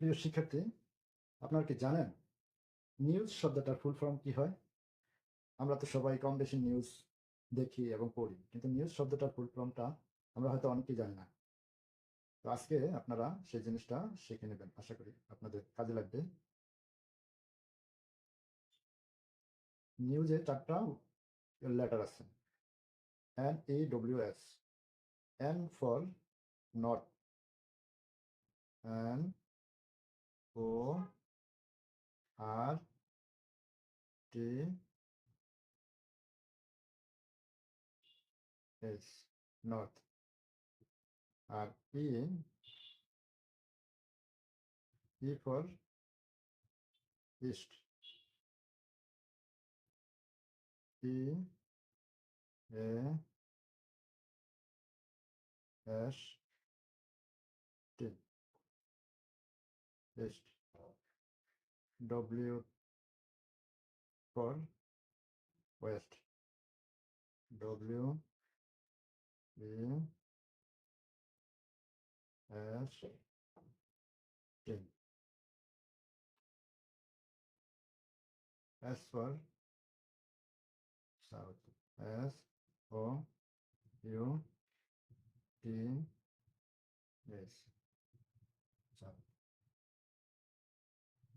প্রিয় শিক্ষার্থী, আপনারা কি জানেন নিউজ শব্দটার ফুল ফর্ম কি হয়? আমরা তো সবাই কম বেশি নিউজ দেখি এবং পড়ি, কিন্তু নিউজ শব্দটার ফুল ফর্মটা আমরা হয়তো অনেকেই জানি না। তো আজকে আপনারা সেই জিনিসটা শিখে নেবেন, আশা করি আপনাদের কাজে লাগবে। নিউজে 4টা লেটার আছে, NEWS। N for north, NORTH, north. আর E for east, EAST, east. W for west, WEST। S for south, SOUTH।